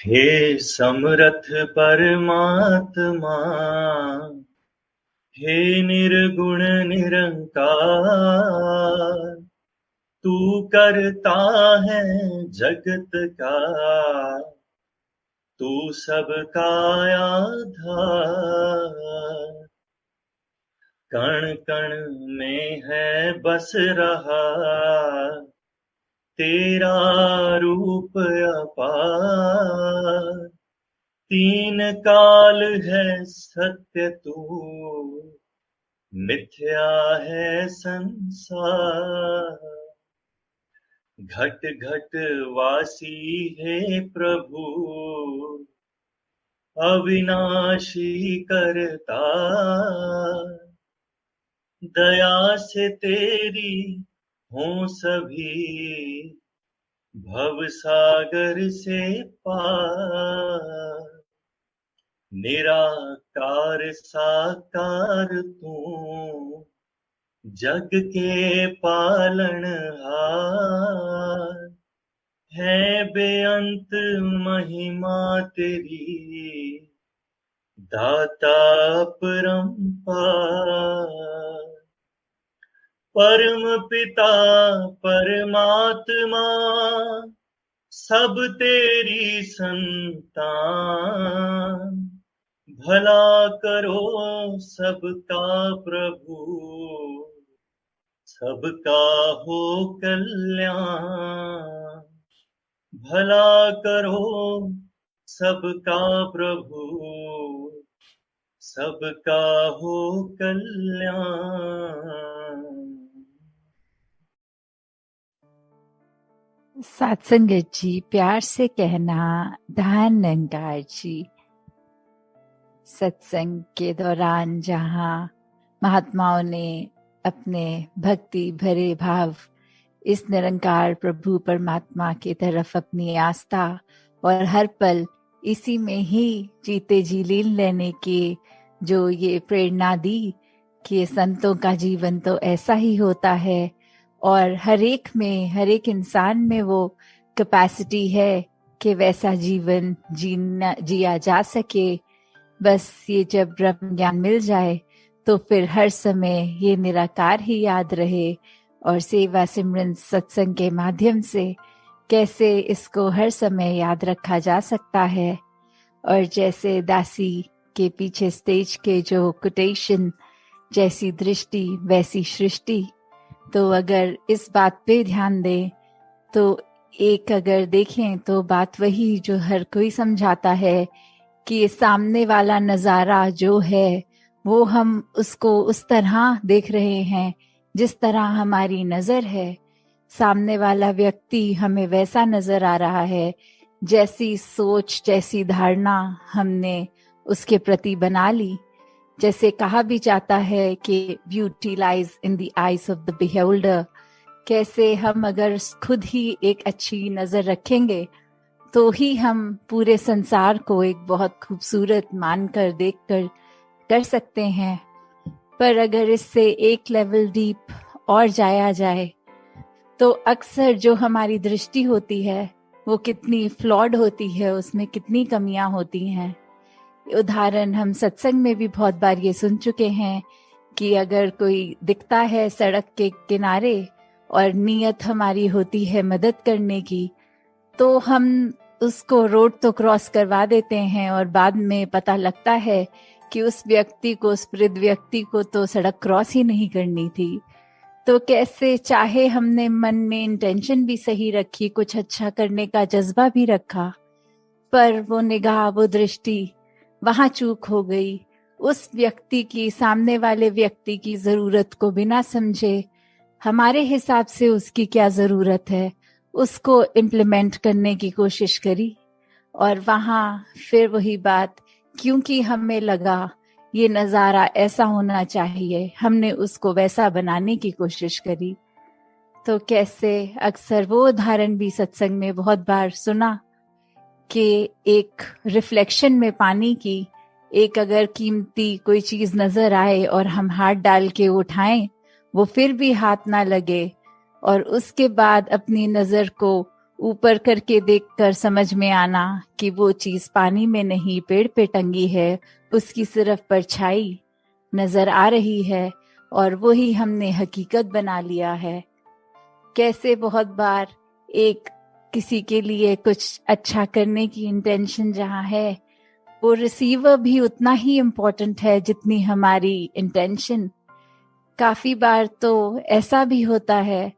हे समरथ परमात्मा, हे निर्गुण निरंकार, तू करता है जगत का, तू सबका आधार। कण कण में है बस रहा तेरा रूप अपार। तीन काल है सत्य तू, मिथ्या है संसार। घट घट वासी है प्रभु, अविनाशी करता। दया से तेरी हों सभी, भव सागर से पार। निराकार साकार तू, जग के पालनहार। है बेअंत महिमा तेरी, दाता परंपार। परम पिता परमात्मा, सब तेरी संतान। भला करो सबका प्रभु, सबका हो कल्याण। भला करो सबका प्रभु, सबका हो कल्याण। सत्संगत जी, प्यार से कहना धन निरंकार जी। सत्संग के दौरान जहाँ महात्माओं ने अपने भक्ति भरे भाव इस निरंकार प्रभु परमात्मा की तरफ अपनी आस्था और हर पल इसी में ही जीते जी लीन लेने की जो ये प्रेरणा दी कि संतों का जीवन तो ऐसा ही होता है और हर एक इंसान में वो कैपेसिटी है कि वैसा जीवन जिया जा सके। बस ये जब ब्रह्म ज्ञान मिल जाए तो फिर हर समय ये निराकार ही याद रहे और सेवा सिमरन सत्संग के माध्यम से कैसे इसको हर समय याद रखा जा सकता है। और जैसे दासी के पीछे स्टेज के जो कोटेशन, जैसी दृष्टि वैसी सृष्टि, तो अगर इस बात पे ध्यान दें तो एक अगर देखें तो बात वही जो हर कोई समझाता है कि सामने वाला नजारा जो है वो हम उसको उस तरह देख रहे हैं जिस तरह हमारी नजर है। सामने वाला व्यक्ति हमें वैसा नजर आ रहा है जैसी सोच जैसी धारणा हमने उसके प्रति बना ली। जैसे कहा भी जाता है कि beauty lies in the eyes of the beholder. कैसे हम अगर खुद ही एक अच्छी नजर रखेंगे तो ही हम पूरे संसार को एक बहुत खूबसूरत मानकर देखकर कर सकते हैं। पर अगर इससे एक लेवल डीप और जाया जाए तो अक्सर जो हमारी दृष्टि होती है वो कितनी फ्लॉड होती है, उसमें कितनी कमियां होती हैं। उदाहरण हम सत्संग में भी बहुत बार ये सुन चुके हैं कि अगर कोई दिखता है सड़क के किनारे और नीयत हमारी होती है मदद करने की, तो हम उसको रोड तो क्रॉस करवा देते हैं और बाद में पता लगता है कि उस वृद्ध व्यक्ति को तो सड़क क्रॉस ही नहीं करनी थी। तो कैसे चाहे हमने मन में इंटेंशन भी सही रखी, कुछ अच्छा करने का जज्बा भी रखा, पर वो निगाह वो दृष्टि वहां चूक हो गई। उस व्यक्ति की, सामने वाले व्यक्ति की जरूरत को बिना समझे हमारे हिसाब से उसकी क्या जरूरत है उसको इम्प्लीमेंट करने की कोशिश करी। और वहां फिर वही बात, क्योंकि हमें लगा ये नजारा ऐसा होना चाहिए, हमने उसको वैसा बनाने की कोशिश करी। तो कैसे अक्सर वो उदाहरण भी सत्संग में बहुत बार सुना कि एक रिफ्लेक्शन में पानी की एक अगर कीमती कोई चीज नजर आए और हम हाथ डाल के उठाएं, वो फिर भी हाथ ना लगे और उसके बाद अपनी नजर को ऊपर करके देखकर समझ में आना कि वो चीज पानी में नहीं पेड़ पे टंगी है, उसकी सिर्फ परछाई नजर आ रही है और वो ही हमने हकीकत बना लिया है। कैसे बहुत बार एक किसी के लिए कुछ अच्छा करने की इंटेंशन जहाँ है, वो रिसीवर भी उतना ही इम्पोर्टेंट है जितनी हमारी इंटेंशन। काफी बार तो ऐसा भी होता है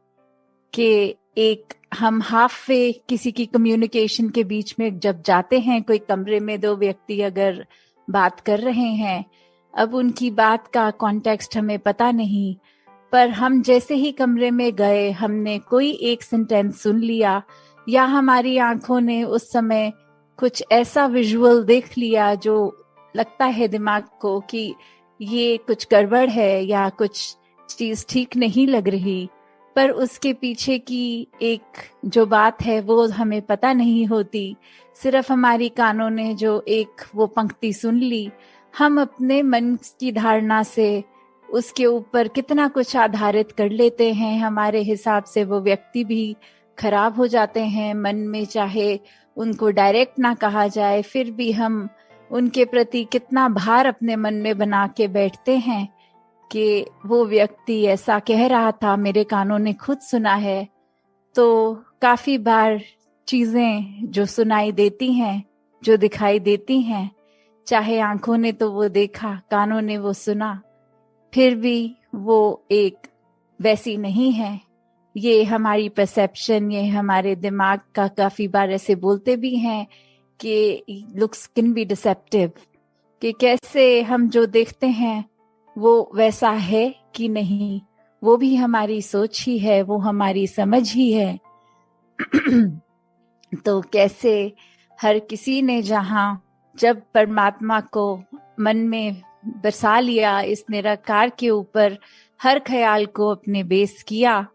कि एक हम हाफ वे किसी की कम्युनिकेशन के बीच में जब जाते हैं, कोई कमरे में दो व्यक्ति अगर बात कर रहे हैं, अब उनकी बात का कॉन्टेक्स्ट हमें पता नहीं, पर हम जैसे ही कमरे में गए हमने कोई एक सेंटेंस सुन लिया या हमारी आंखों ने उस समय कुछ ऐसा विजुअल देख लिया जो लगता है दिमाग को कि ये कुछ गड़बड़ है या कुछ चीज ठीक नहीं लग रही, पर उसके पीछे की एक जो बात है वो हमें पता नहीं होती। सिर्फ हमारी कानों ने जो एक वो पंक्ति सुन ली, हम अपने मन की धारणा से उसके ऊपर कितना कुछ आधारित कर लेते हैं। हमारे हिसाब से वो व्यक्ति भी खराब हो जाते हैं मन में, चाहे उनको डायरेक्ट ना कहा जाए, फिर भी हम उनके प्रति कितना भार अपने मन में बना के बैठते हैं कि वो व्यक्ति ऐसा कह रहा था, मेरे कानों ने खुद सुना है। तो काफी बार चीजें जो सुनाई देती हैं, जो दिखाई देती हैं, चाहे आंखों ने तो वो देखा, कानों ने वो सुना, फिर भी वो एक वैसी नहीं है। ये हमारी परसेप्शन, ये हमारे दिमाग का काफी बार ऐसे बोलते भी हैं कि लुक्स कैन बी डिसेप्टिव, कि कैसे हम जो देखते हैं वो वैसा है कि नहीं, वो भी हमारी सोच ही है, वो हमारी समझ ही है। तो कैसे हर किसी ने जहां जब परमात्मा को मन में बसा लिया, इस निराकार के ऊपर हर ख्याल को अपने बेस किया,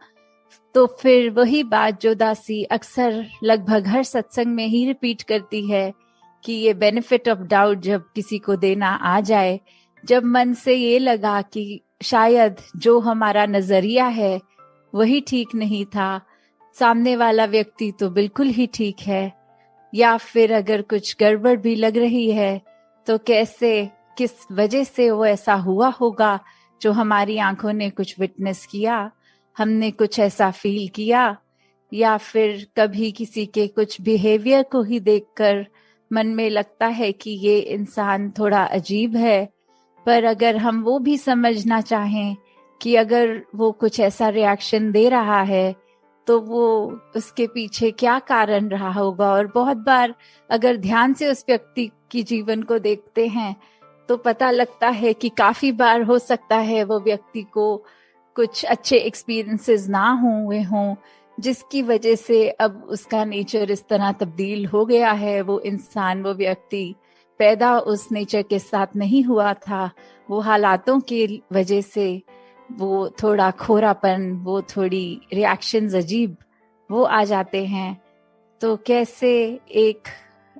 तो फिर वही बात जो दासी अक्सर लगभग हर सत्संग में ही रिपीट करती है कि ये बेनिफिट ऑफ डाउट जब किसी को देना आ जाए, जब मन से ये लगा कि शायद जो हमारा नजरिया है वही ठीक नहीं था, सामने वाला व्यक्ति तो बिल्कुल ही ठीक है, या फिर अगर कुछ गड़बड़ भी लग रही है तो कैसे किस वजह से वो ऐसा हुआ होगा, जो हमारी आंखों ने कुछ विटनेस किया, हमने कुछ ऐसा फील किया, या फिर कभी किसी के कुछ बिहेवियर को ही देखकर मन में लगता है कि ये इंसान थोड़ा अजीब है, पर अगर हम वो भी समझना चाहें कि अगर वो कुछ ऐसा रिएक्शन दे रहा है तो वो उसके पीछे क्या कारण रहा होगा। और बहुत बार अगर ध्यान से उस व्यक्ति की जीवन को देखते हैं तो पता लगता है कि काफी बार हो सकता है वो व्यक्ति को कुछ अच्छे एक्सपीरियंसेस ना हुए हों, जिसकी वजह से अब उसका नेचर इस तरह तब्दील हो गया है। वो इंसान, वो व्यक्ति पैदा उस नेचर के साथ नहीं हुआ था, वो हालातों के वजह से वो थोड़ा खोरापन, वो थोड़ी रिएक्शंस अजीब वो आ जाते हैं। तो कैसे एक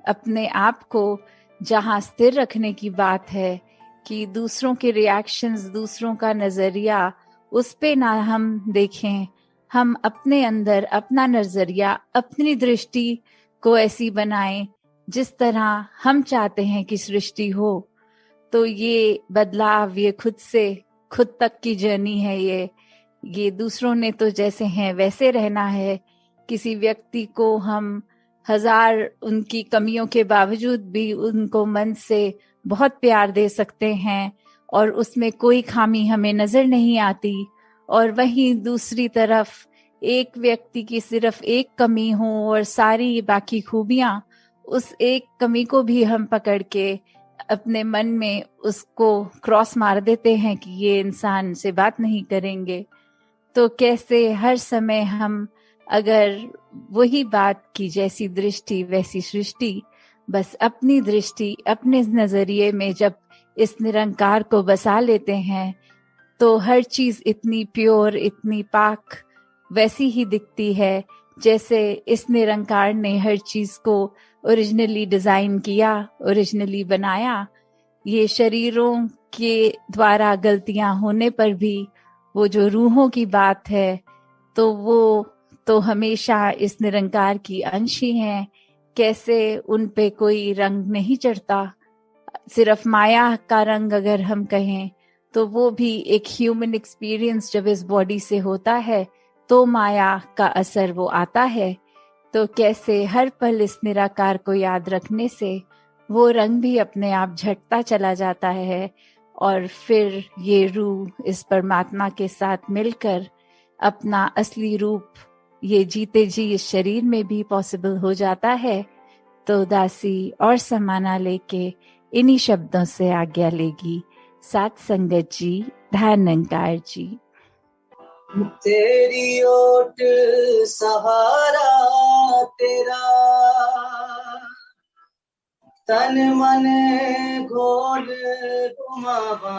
अपने आप को जहां स्थिर रखने की बात है कि दूसरों के रिएक्शंस, दूसरों का नजरिया, उस पे ना हम देखें, हम अपने अंदर अपना नजरिया, अपनी दृष्टि को ऐसी बनाएं जिस तरह हम चाहते हैं कि सृष्टि हो। तो ये बदलाव, ये खुद से खुद तक की जर्नी है। ये दूसरों ने तो जैसे हैं वैसे रहना है। किसी व्यक्ति को हम हजार उनकी कमियों के बावजूद भी उनको मन से बहुत प्यार दे सकते हैं और उसमें कोई खामी हमें नजर नहीं आती, और वहीं दूसरी तरफ एक व्यक्ति की सिर्फ एक कमी हो और सारी बाकी खूबियां, उस एक कमी को भी हम पकड़ के अपने मन में उसको क्रॉस मार देते हैं कि ये इंसान से बात नहीं करेंगे। तो कैसे हर समय हम अगर वही बात की जैसी दृष्टि वैसी सृष्टि, बस अपनी दृष्टि अपने नजरिए में जब इस निरंकार को बसा लेते हैं तो हर चीज इतनी प्योर, इतनी पाक वैसी ही दिखती है जैसे इस निरंकार ने हर चीज को ओरिजिनली डिजाइन किया, ओरिजिनली बनाया। ये शरीरों के द्वारा गलतियां होने पर भी वो जो रूहों की बात है तो वो तो हमेशा इस निरंकार की अंश ही हैं। कैसे उन पे कोई रंग नहीं चढ़ता, सिर्फ माया का रंग अगर हम कहें तो वो भी एक ह्यूमन एक्सपीरियंस जब इस बॉडी से होता है तो माया का असर वो आता है। तो कैसे हर पल इस निराकार को याद रखने से वो रंग भी अपने आप झटता चला जाता है और फिर ये रूह इस परमात्मा के साथ मिलकर अपना असली रूप ये जीते जी इस शरीर में भी पॉसिबल हो जाता है। तो दासी और समाना लेके इन्हीं शब्दों से आज्ञा लेगी। साथ संगत जी, धन निरंकार जी। तेरी ओट सहारा तेरा, तन मन घोल घुमावा,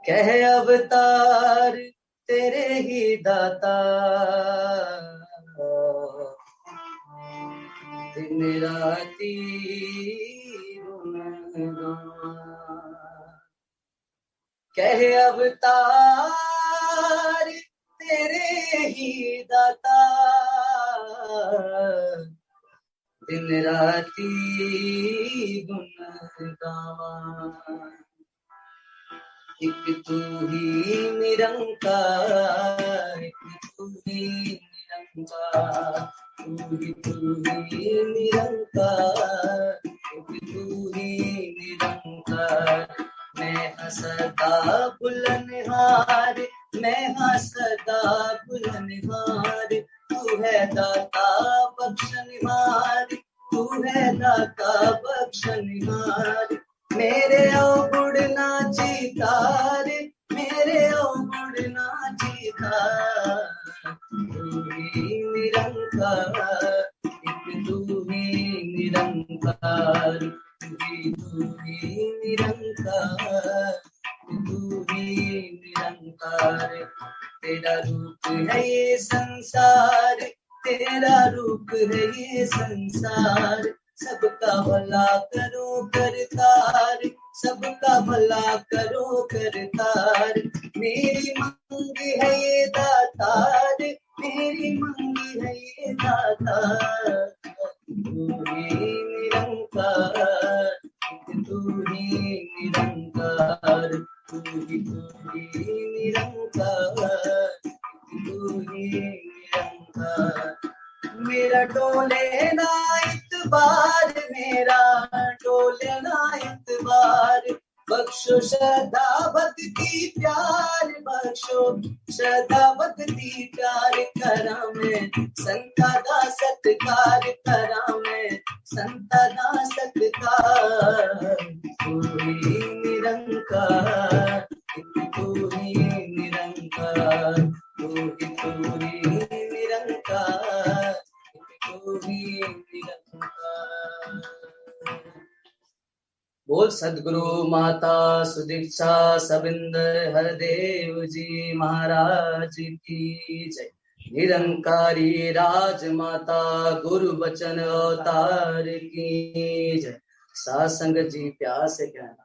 कह अवतार तेरे ही दाता, दिन राती कह अवतार तेरे ही दाता, दिन राती गुण गावा, एक तू ही निरंकार, एक तू ही निरंकार, तू ही निरंकार, एक तू ही निरंकार। मैं सदा बुलनहार, मैं सदा बुलनहार, तू है दाता बख्शनहार, तू है दाता बख्शनहार। मेरे अवगुण ना जीतार, मेरे अवगुण ना जीतार, तू ही निरंकार, एक तू ही निरंकार, तू ही निरंकार, तू ही निरंकार। तेरा रूप है ये संसार, तेरा रूप है ये संसार, सबका भला करो करतार, सबका भला करो करतार। मेरी मांग है ये दातार, मेरी मांग है ये दातार, तू ही निरंकार, तू ही निरंकार, तू ही निरंकार, तू ही निरंकार। मेरा डोले ना इतबार, मेरा डोले ना इतबार, बख्शो श्रद्धा भक्ति प्यार, बख्शो श्रद्धा भक्ति प्यार। करा मैं संता दा सत्कार, करा मैं संता दा सत्कार, तू ही निरंकार, तू ही निरंकार, तू ही निरंकार, तू ही निरंकार। बोल सद्गुरु माता सुदीक्षा सबिंदर हरदेव जी महाराज की जय। निरंकारी राजमाता गुरु बचन अवतार की जय। सासंग जी प्यार से कहना